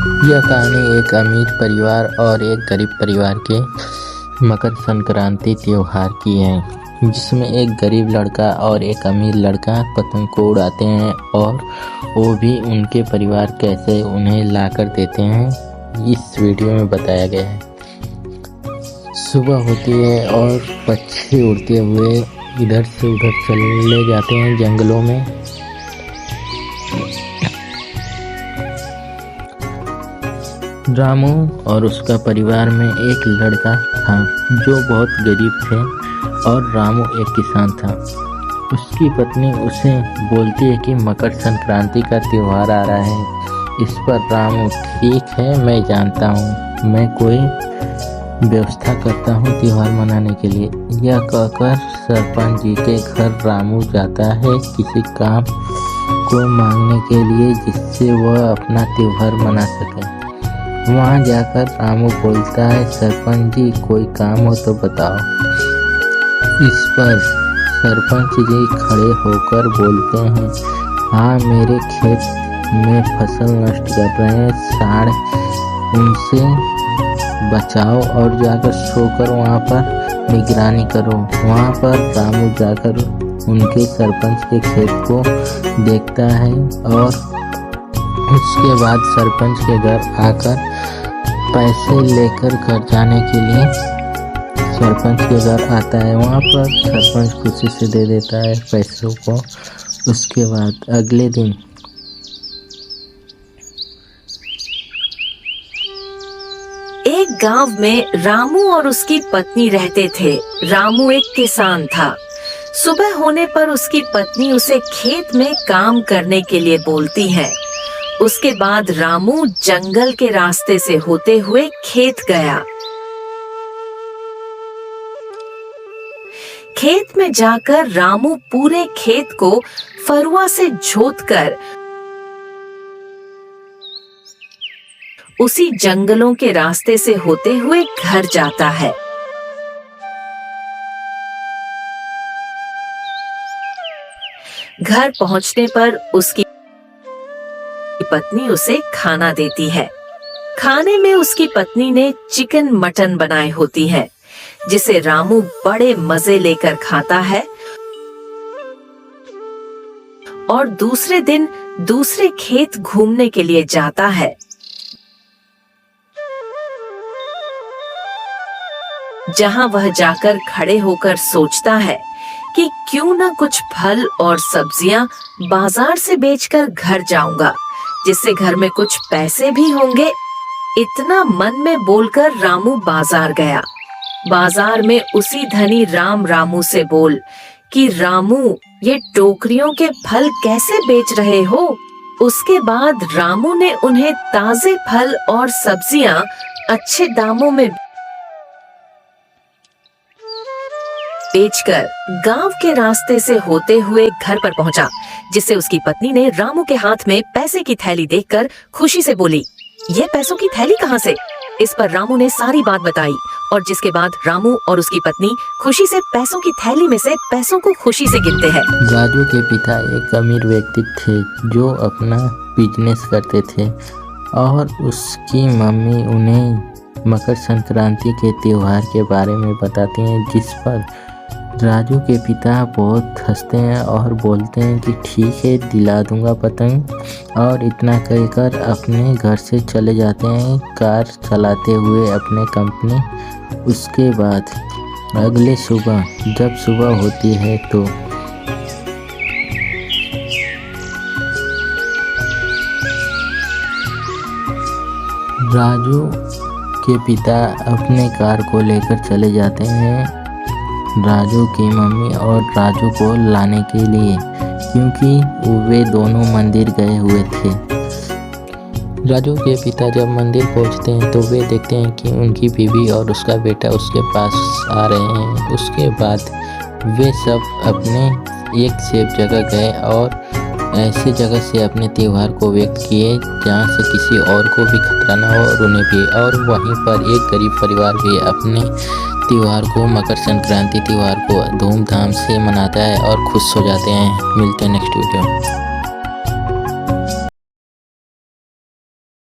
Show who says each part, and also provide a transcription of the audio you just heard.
Speaker 1: यह कहानी एक अमीर परिवार और एक गरीब परिवार के मकर संक्रांति त्योहार की है, जिसमें एक गरीब लड़का और एक अमीर लड़का पतंग को उड़ाते हैं और वो भी उनके परिवार कैसे उन्हें लाकर देते हैं, इस वीडियो में बताया गया है। सुबह होती है और पक्षी उड़ते हुए इधर से उधर चले जाते हैं जंगलों में। रामू और उसका परिवार में एक लड़का था जो बहुत गरीब थे और रामू एक किसान था। उसकी पत्नी उसे बोलती है कि मकर संक्रांति का त्यौहार आ रहा है। इस पर रामू ठीक है, मैं जानता हूँ, मैं कोई व्यवस्था करता हूँ त्यौहार मनाने के लिए। यह कहकर सरपंच जी के घर रामू जाता है किसी काम को मांगने के लिए, जिससे वह अपना त्यौहार मना सके। वहाँ जाकर रामू बोलता है, सरपंच जी कोई काम हो तो बताओ। इस पर सरपंच जी खड़े होकर बोलते हैं, हाँ, मेरे खेत में फसल नष्ट कर रहे हैं सांड, उनसे बचाओ और जाकर सोकर वहाँ पर निगरानी करो। वहाँ पर रामू जाकर उनके सरपंच के खेत को देखता है और उसके बाद सरपंच के घर आकर पैसे लेकर घर जाने के लिए सरपंच के घर आता है। वहाँ पर सरपंच खुशी से दे देता है पैसों को। उसके बाद अगले दिन
Speaker 2: एक गांव में रामू और उसकी पत्नी रहते थे। रामू एक किसान था। सुबह होने पर उसकी पत्नी उसे खेत में काम करने के लिए बोलती है। उसके बाद रामू जंगल के रास्ते से होते हुए खेत गया। खेत में जाकर रामू पूरे खेत को फरुआ से जोतकर उसी जंगलों के रास्ते से होते हुए घर जाता है। घर पहुंचने पर उसकी पत्नी उसे खाना देती है। खाने में उसकी पत्नी ने चिकन मटन बनाई होती है, जिसे रामू बड़े मजे लेकर खाता है और दूसरे दिन दूसरे खेत घूमने के लिए जाता है। जहां वह जाकर खड़े होकर सोचता है कि क्यों न कुछ फल और सब्जियां बाजार से बेचकर घर जाऊंगा, जिससे घर में कुछ पैसे भी होंगे। इतना मन में बोलकर रामू बाजार गया। बाजार में उसी धनी रामू से बोल कि रामू, ये टोकरियों के फल कैसे बेच रहे हो? उसके बाद रामू ने उन्हें ताजे फल और सब्जियां अच्छे दामों में बेचकर गांव के रास्ते से होते हुए घर पर पहुंचा, जिससे उसकी पत्नी ने रामू के हाथ में पैसे की थैली देखकर खुशी से बोली, ये पैसों की थैली कहाँ से? इस पर रामू ने सारी बात बताई और जिसके बाद रामू और उसकी पत्नी खुशी से पैसों की थैली में से पैसों को खुशी से गिनते हैं।
Speaker 1: राजू के पिता एक अमीर व्यक्ति थे जो अपना बिजनेस करते थे और उसकी मम्मी उन्हें मकर संक्रांति के त्योहार के बारे में बताती हैं, जिस पर राजू के पिता बहुत हंसते हैं और बोलते हैं कि ठीक है, दिला दूंगा पतंग, और इतना कहकर अपने घर से चले जाते हैं कार चलाते हुए अपने कंपनी। उसके बाद अगले सुबह जब सुबह होती है तो राजू के पिता अपने कार को लेकर चले जाते हैं राजू की मम्मी और राजू को लाने के लिए, क्योंकि वे दोनों मंदिर गए हुए थे। राजू के पिता जब मंदिर पहुंचते हैं तो वे देखते हैं कि उनकी बीवी और उसका बेटा उसके पास आ रहे हैं। उसके बाद वे सब अपने एक सेफ जगह गए और ऐसी जगह से अपने त्यौहार को व्यक्त किए जहाँ से किसी और को भी खतरा न हो और उन्हें भी। और वहीं पर एक गरीब परिवार भी अपने त्यौहार को, मकर संक्रांति त्यौहार को धूमधाम से मनाता है और खुश हो जाते हैं। मिलते हैं नेक्स्ट वीडियो में।